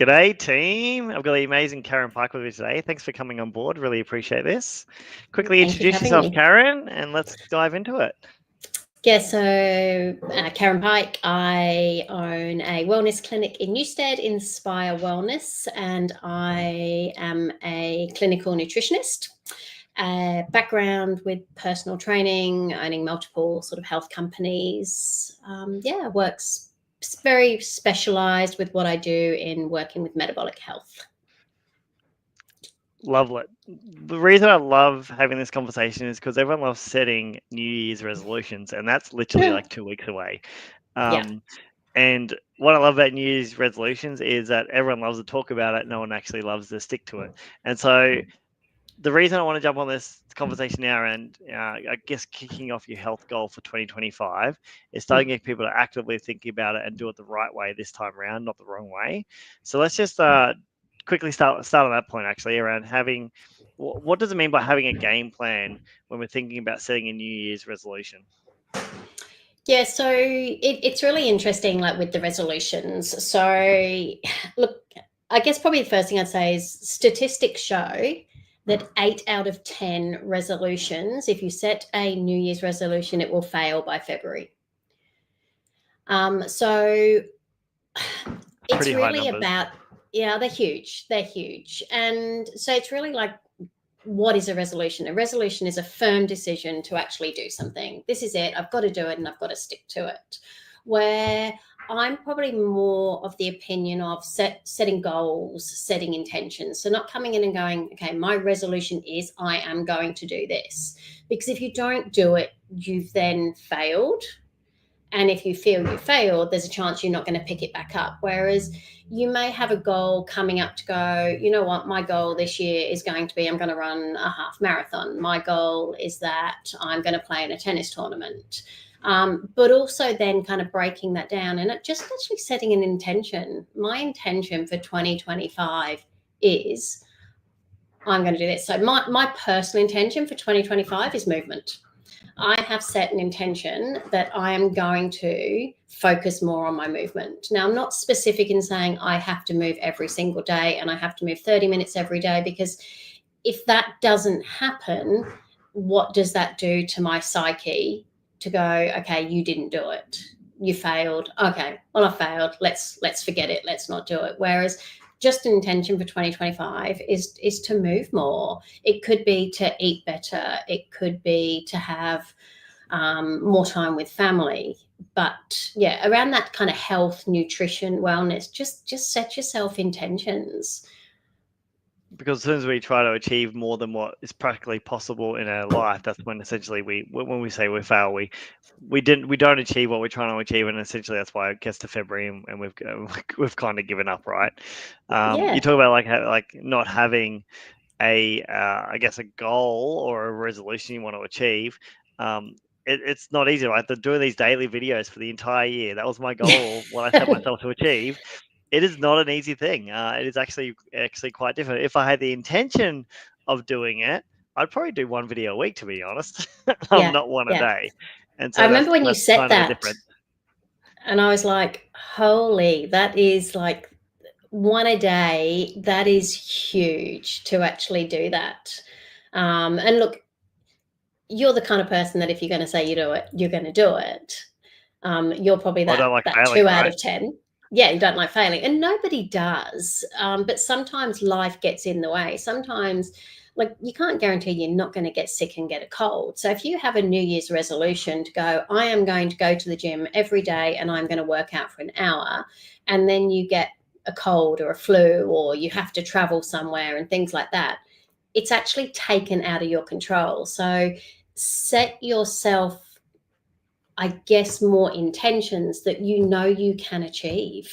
G'day, team. I've got the amazing Karen Pyke with me today. Thanks for coming on board. Really appreciate this. Quickly Thank you for introduce having yourself, me. Karen, and let's dive into it. Yeah, so Karen Pyke, I own a wellness clinic in Newstead, Inspire Wellness, and I am a clinical nutritionist. Background with personal training, owning multiple sort of health companies. Works very specialised with what I do in working with metabolic health. Love it. The reason I love having this conversation is because everyone loves setting New Year's resolutions, and that's literally like 2 weeks away. And what I love about New Year's resolutions is that everyone loves to talk about it. No one actually loves to stick to it. And so the reason I want to jump on this conversation now, and I guess kicking off your health goal for 2025, is starting to get people to actively think about it and do it the right way this time around, not the wrong way. So let's just quickly start on that point, actually, around having, what does it mean by having a game plan when we're thinking about setting a New Year's resolution? Yeah, so it's really interesting, like with the resolutions. So, look, I guess probably the first thing I'd say is statistics show that 8 out of 10 resolutions, if you set a New Year's resolution, it will fail by February. So it's Pretty high really numbers. about, yeah, they're huge. They're huge. And so it's really like, what is a resolution? A resolution is a firm decision to actually do something. This is it. I've got to do it and I've got to stick to it. Where I'm probably more of the opinion of setting goals, setting intentions. So not coming in and going, okay, my resolution is I am going to do this. Because if you don't do it, you've then failed. And if you feel you failed, there's a chance you're not going to pick it back up. Whereas you may have a goal coming up to go, you know what, my goal this year is going to be I'm going to run a half marathon. My goal is that I'm going to play in a tennis tournament. But also then kind of breaking that down and just actually setting an intention. My intention for 2025 is I'm going to do this. So my personal intention for 2025 is movement. I have set an intention that I am going to focus more on my movement. Now, I'm not specific in saying I have to move every single day and I have to move 30 minutes every day, because if that doesn't happen, what does that do to my psyche to go, okay, you didn't do it. You failed. Okay, well, I failed. Let's forget it. Let's not do it. Whereas just an intention for 2025 is to move more. It could be to eat better. It could be to have more time with family. But yeah, around that kind of health, nutrition, wellness, just set yourself intentions. Because as soon as we try to achieve more than what is practically possible in our life, that's when essentially when we say we fail, we don't achieve what we're trying to achieve, and essentially that's why it gets to February and we've kind of given up, right? You talk about like not having a I guess a goal or a resolution you want to achieve. It's not easy, right? Doing these daily videos for the entire year, that was my goal, what I set myself to achieve. It is not an easy thing. It is actually quite different. If I had the intention of doing it, I'd probably do one video a week, to be honest. Not one a day. And so I remember when you set kind of that, the difference. and I was like, holy, that is like one a day. That is huge to actually do that. And look, you're the kind of person that if you're going to say you do it, you're going to do it. You're probably that failing, 2 out right? of 10. Yeah, you don't like failing, and nobody does. But sometimes life gets in the way. Sometimes, like, you can't guarantee you're not going to get sick and get a cold. So if you have a New Year's resolution to go, I am going to go to the gym every day and I'm going to work out for an hour, and then you get a cold or a flu, or you have to travel somewhere and things like that, it's actually taken out of your control. So set yourself, I guess, more intentions that you know you can achieve.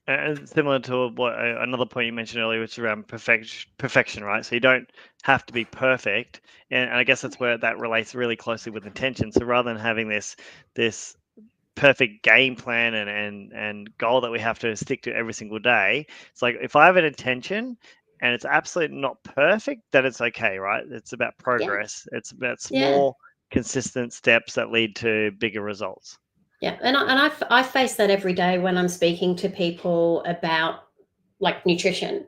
And similar to what another point you mentioned earlier, which is around perfection, right? So you don't have to be perfect, and I guess that's where that relates really closely with intention. So rather than having this perfect game plan and goal that we have to stick to every single day, it's like if I have an intention and it's absolutely not perfect, then it's okay, right? It's about progress. It's about small, consistent steps that lead to bigger results. Yeah, and I face that every day when I'm speaking to people about like nutrition,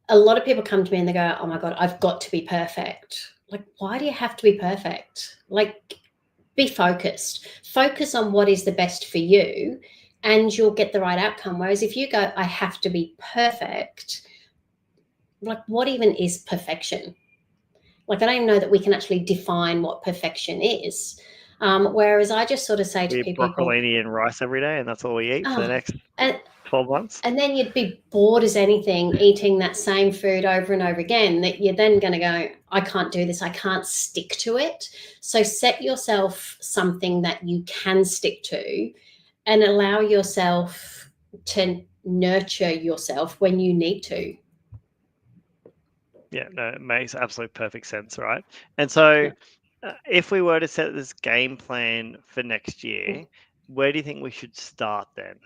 a lot of people come to me and they go, oh my God, I've got to be perfect. Like, why do you have to be perfect? Like, be focused. Focus on what is the best for you and you'll get the right outcome. Whereas if you go, I have to be perfect, like, what even is perfection? Like, I don't even know that we can actually define what perfection is. Whereas I just sort of say to We eat people, broccolini and rice every day, and that's all we eat for the oh, next and, 12 months. and then you'd be bored as anything eating that same food over and over again, that you're then going to go, I can't do this. I can't stick to it. So set yourself something that you can stick to and allow yourself to nurture yourself when you need to. Yeah, no, it makes absolute perfect sense, right? And so if we were to set this game plan for next year, where do you think we should start then?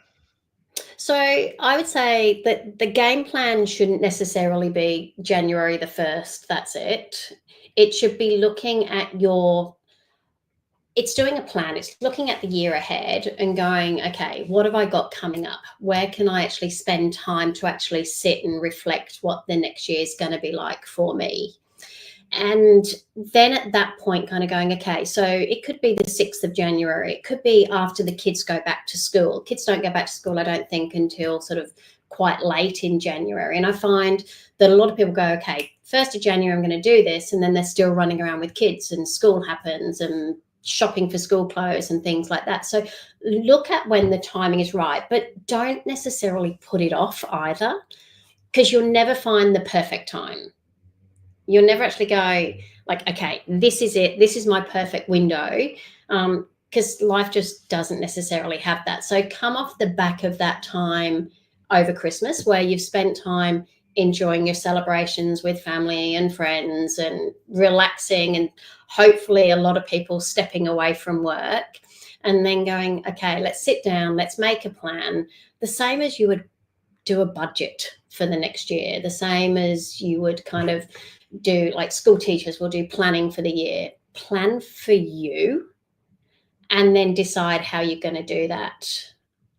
So I would say that the game plan shouldn't necessarily be January the 1st. That's it. It should be looking at it's doing a plan. It's looking at the year ahead and going, okay, what have I got coming up? Where can I actually spend time to actually sit and reflect what the next year is going to be like for me? And then at that point, kind of going, okay, so it could be the 6th of January. It could be after the kids go back to school. Kids don't go back to school, I don't think, until sort of quite late in January. And I find that a lot of people go, okay, 1st of January, I'm going to do this. And then they're still running around with kids and school happens and shopping for school clothes and things like that. So look at when the timing is right, but don't necessarily put it off either, because you'll never find the perfect time. You'll never actually go like, okay, this is it. This is my perfect window. Because life just doesn't necessarily have that. So come off the back of that time over Christmas where you've spent time enjoying your celebrations with family and friends and relaxing, and hopefully a lot of people stepping away from work, and then going, okay, let's sit down, let's make a plan, the same as you would do a budget for the next year, the same as you would kind of do, like school teachers will do planning for the year. Plan for you and then decide how you're going to do that.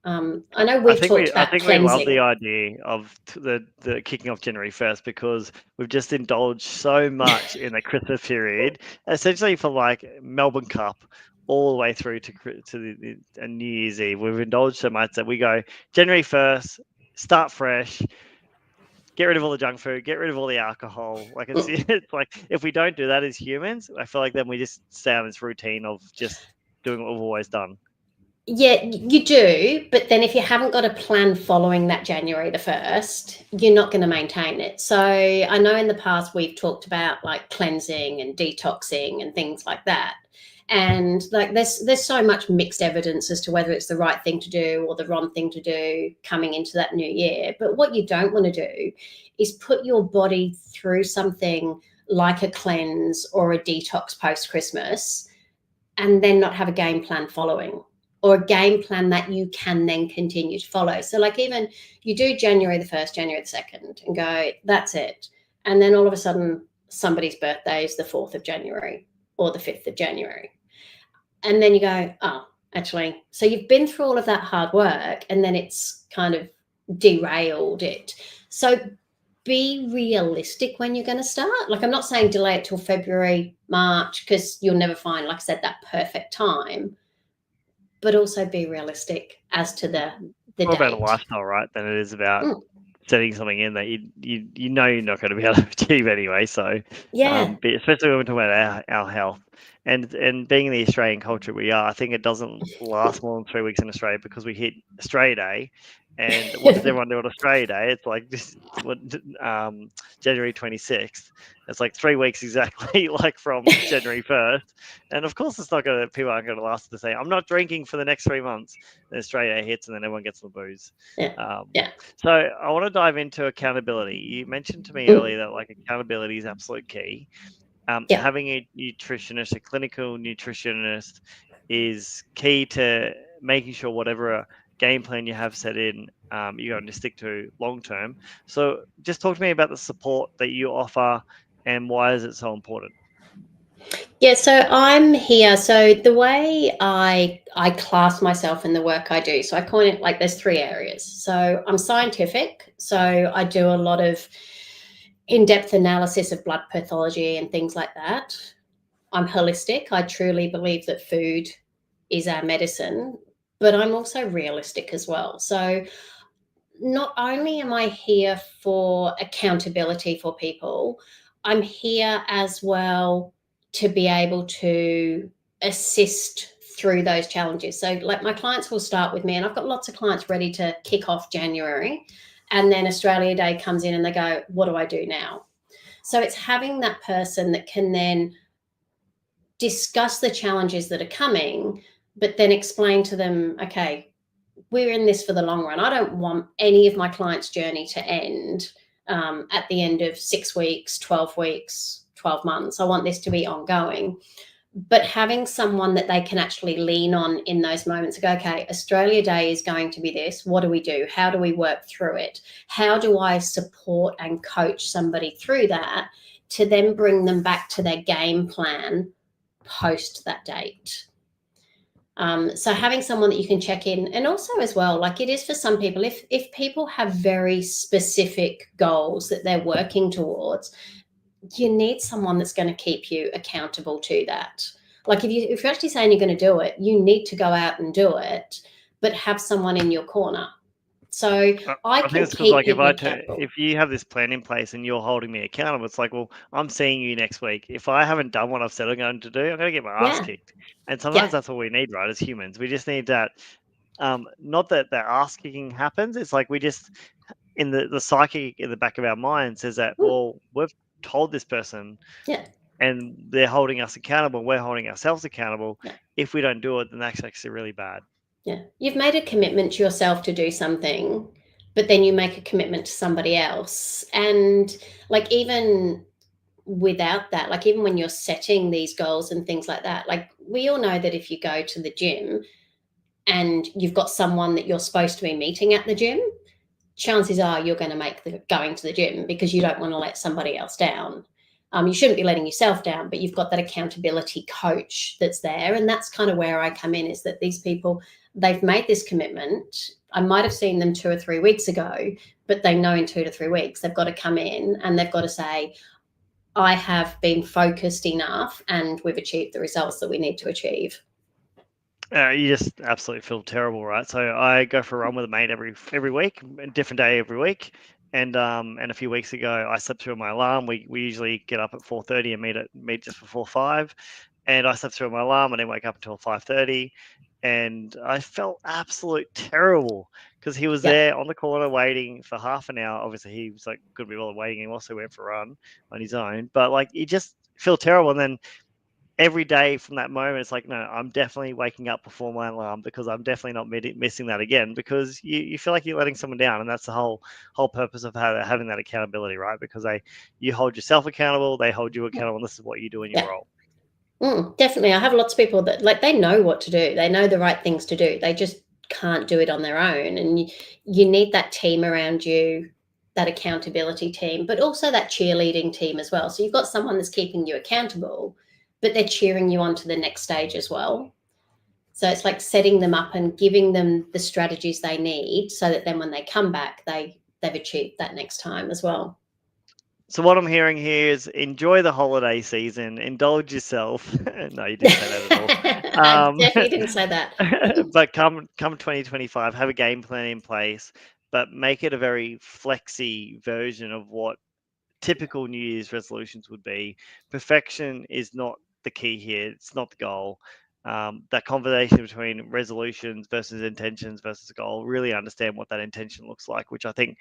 I know we've talked I about think we love the cleansing. idea of the kicking off January 1st, because we've just indulged so much in the Christmas period, essentially for like Melbourne Cup all the way through to New Year's Eve. We've indulged so much that we go January 1st, start fresh, get rid of all the junk food, get rid of all the alcohol. Like it's like, if we don't do that as humans, I feel like then we just stay on this routine of just doing what we've always done. Yeah, you do. But then if you haven't got a plan following that January the 1st, you're not going to maintain it. So I know in the past we've talked about like cleansing and detoxing and things like that. And like there's so much mixed evidence as to whether it's the right thing to do or the wrong thing to do coming into that new year. But what you don't want to do is put your body through something like a cleanse or a detox post Christmas and then not have a game plan following, or a game plan that you can then continue to follow. So like even you do January the 1st, January the 2nd and go, that's it. And then all of a sudden somebody's birthday is the 4th of January or the 5th of January. And then you go, oh, actually, so you've been through all of that hard work and then it's kind of derailed it. So be realistic when you're going to start. Like, I'm not saying delay it till February, March, because you'll never find, like I said, that perfect time, but also be realistic as to the More about a date. lifestyle, right, than it is about setting something in that you know you're not going to be able to achieve anyway. So Yeah. especially when we're talking about our health and being in the Australian culture we are, I think it doesn't last more than 3 weeks in Australia, because we hit Australia Day. And what does everyone do on Australia Day? It's like just January 26th. It's like 3 weeks exactly, like from January 1st. And of course, people aren't going to last the same. I'm not drinking for the next 3 months. Then Australia Day hits, and then everyone gets the booze. Yeah. So I want to dive into accountability. You mentioned to me earlier that like accountability is absolute key. Having a nutritionist, a clinical nutritionist, is key to making sure whatever game plan you have set in, you're going to stick to long term. So just talk to me about the support that you offer and why is it so important? Yeah, so I'm here. So the way I class myself in the work I do, so I call it like there's three areas. So I'm scientific, so I do a lot of in-depth analysis of blood pathology and things like that. I'm holistic. I truly believe that food is our medicine, but I'm also realistic as well. So not only am I here for accountability for people, I'm here as well to be able to assist through those challenges. So, like, my clients will start with me, and I've got lots of clients ready to kick off January. And then Australia Day comes in and they go, what do I do now? So, it's having that person that can then discuss the challenges that are coming, but then explain to them, okay, we're in this for the long run. I don't want any of my clients' journey to end at the end of 6 weeks, 12 weeks, 12 months. I want this to be ongoing. But having someone that they can actually lean on in those moments, go, okay, Australia Day is going to be this. What do we do? How do we work through it? How do I support and coach somebody through that to then bring them back to their game plan post that date? So having someone that you can check in, and also as well, like it is for some people, if people have very specific goals that they're working towards, you need someone that's going to keep you accountable to that. Like if you're actually saying you're going to do it, you need to go out and do it, but have someone in your corner. So I I think can it's because, keep like, people accountable. if you have this plan in place and you're holding me accountable, it's like, well, I'm seeing you next week. If I haven't done what I've said I'm going to do, I'm going to get my ass Yeah, kicked. And sometimes yeah, that's all we need, right? As humans, we just need that. Not that the ass kicking happens. It's like we just in the psyche in the back of our mind says that, mm, well, we've told this person yeah, and they're holding us accountable. We're holding ourselves accountable. yeah. If we don't do it, then that's actually really bad. Yeah. You've made a commitment to yourself to do something, but then you make a commitment to somebody else. And like even without that, like even when you're setting these goals and things like that, like we all know that if you go to the gym and you've got someone that you're supposed to be meeting at the gym, chances are you're going to make the going to the gym because you don't want to let somebody else down. You shouldn't be letting yourself down, but you've got that accountability coach that's there. And that's kind of where I come in, is that these people, they've made this commitment. I might have seen them 2 or 3 weeks ago, but they know in 2 to 3 weeks they've got to come in and they've got to say, I have been focused enough and we've achieved the results that we need to achieve. You just absolutely feel terrible, right? So I go for a run with a mate every week, a different day every week. And a few weeks ago, I slept through my alarm. We usually get up at 4:30 and meet just before 5. And I slept through my alarm. I didn't wake up until 5:30, and I felt absolute terrible because he was Yeah. there on the corner waiting for half an hour. Obviously, he was like couldn't be bothered waiting. He also went for a run on his own, but like you just feel terrible. And then every day from that moment, it's like, no, I'm definitely waking up before my alarm because I'm definitely not missing that again, because you feel like you're letting someone down. And that's the whole purpose of having that accountability, right? Because you hold yourself accountable, they hold you accountable, and this is what you do in your Yeah. role. Definitely. I have lots of people that like they know what to do. They know the right things to do. They just can't do it on their own. And you need that team around you, that accountability team, but also that cheerleading team as well. So you've got someone that's keeping you accountable, but they're cheering you on to the next stage as well. So it's like setting them up and giving them the strategies they need so that then when they come back, they've achieved that next time as well. So what I'm hearing here is enjoy the holiday season, indulge yourself. No, you didn't say that at all. I definitely didn't say that. But come 2025, have a game plan in place, but make it a very flexy version of what typical New Year's resolutions would be. Perfection is not the key here. It's not the goal. That conversation between resolutions versus intentions versus goal, really understand what that intention looks like, which I think,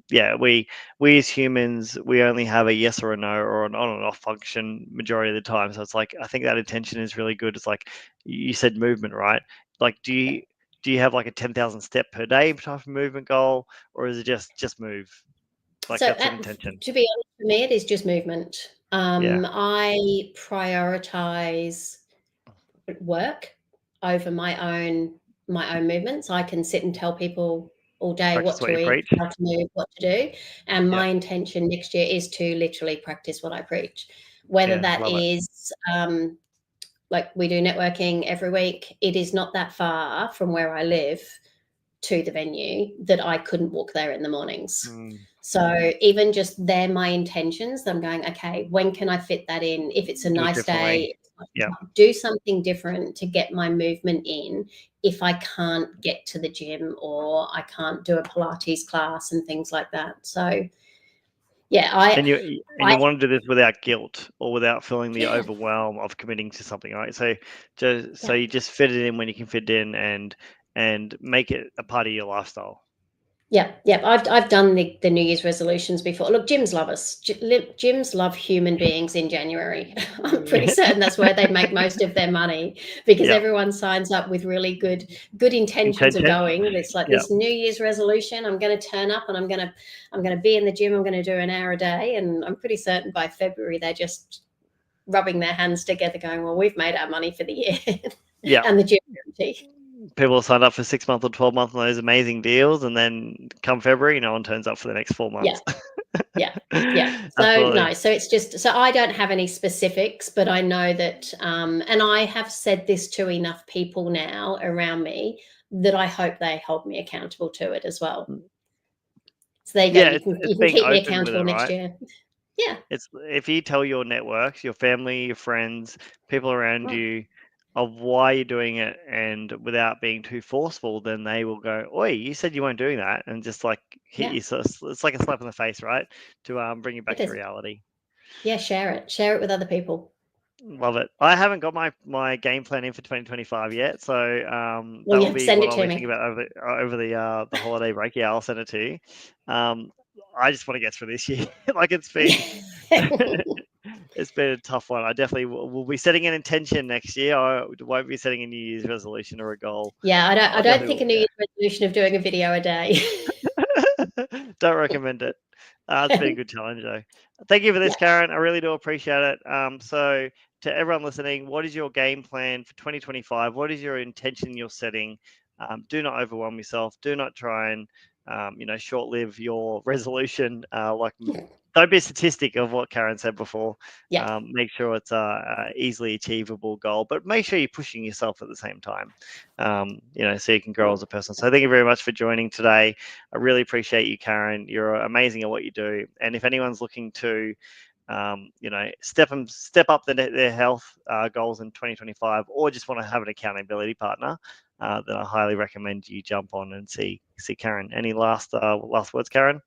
yeah, we as humans, we only have a yes or a no or an on and off function majority of the time. So it's like, I think that intention is really good. It's like you said, movement, right? Like, do you have like a 10,000 step per day type of movement goal, or is it just move? Like, So, that's an intention. to be honest, for me, it is just movement. Yeah, I prioritize work over my own movements. I can sit and tell people all day practice what what to you eat, preach. how to move, what to do. And Yeah. my intention next year is to literally practice what I preach. whether Yeah, that love it. is like we do networking every week. It is not that far from where I live to the venue that I couldn't walk there in the mornings. Mm, So even just they're my intentions. I'm going, okay, when can I fit that in? If it's a do it nice differently. day, Yeah. do something different to get my movement in if I can't get to the gym or I can't do a Pilates class and things like that. So yeah, And you want to do this without guilt or without feeling the yeah, overwhelm of committing to something, right? So so yeah. you just fit it in when you can fit it in, and make it a part of your lifestyle. Yeah. I've done the New Year's resolutions before. Look, gyms love us. Gyms love human beings in January. I'm pretty certain that's where they make most of their money because Yeah. everyone signs up with really good intentions of Intention. going. It's like Yeah. this New Year's resolution. I'm going to turn up and I'm going to be in the gym. I'm going to do an hour a day, and I'm pretty certain by February they're just rubbing their hands together, going, "Well, we've made our money for the year," Yeah. and the gym empty. People sign up for 6 month or 12 month on those amazing deals, and then come February, no one turns up for the next 4 Yeah. months. Yeah. So Absolutely. no, so it's just so I don't have any specifics, but I know that, and I have said this to enough people now around me that I hope they hold me accountable to it as well. So there you go. Yeah, You it's can being keep me open with it, accountable next right? year. Yeah. It's if you tell your networks, your family, your friends, people around Mm. you of why you're doing it, and without being too forceful, then they will go, "Oi, you said you weren't doing that," and just like hit Yeah. you. So it's like a slap in the face, right? To bring you back It to is. reality. Yeah. Share it. Share it with other people. Love it. I haven't got my game plan in for 2025 yet, so Well, that you will have to be send what it I'll to be thinking me. about over the holiday break. Yeah, I'll send it to you. Um, I just want to get through this year. Like it's been it's been a tough one. I definitely will be setting an intention next year. I won't be setting a New Year's resolution or a goal. Yeah. I I don't definitely think a will. New Year's resolution of doing a video a day. Don't recommend it. It's been a good challenge though. Thank you for this, Yeah. Karen. I really do appreciate it. So to everyone listening, what is your game plan for 2025? What is your intention you're setting? Do not overwhelm yourself. Do not try and short-live your resolution. Don't be a statistic of what Karen said before. Yeah. Make sure it's a easily achievable goal, but make sure you're pushing yourself at the same time. So you can grow as a person. So thank you very much for joining today. I really appreciate you, Karen. You're amazing at what you do. And if anyone's looking to, step up their health goals in 2025, or just want to have an accountability partner, then I highly recommend you jump on and see Karen. Any last words, Karen?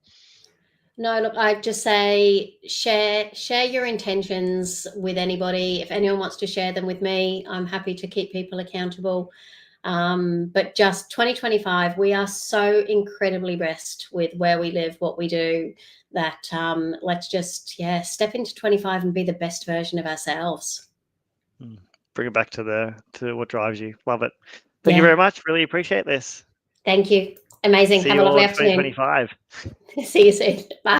No, look, I just say share your intentions with anybody. If anyone wants to share them with me, I'm happy to keep people accountable. But just 2025, we are so incredibly blessed with where we live, what we do, that let's just step into 25 and be the best version of ourselves. Bring it back to what drives you. Love it. Thank you Yeah. very much. Really appreciate this. Thank you. Amazing. See Have you a all lovely in afternoon. 2025. See you soon. Bye.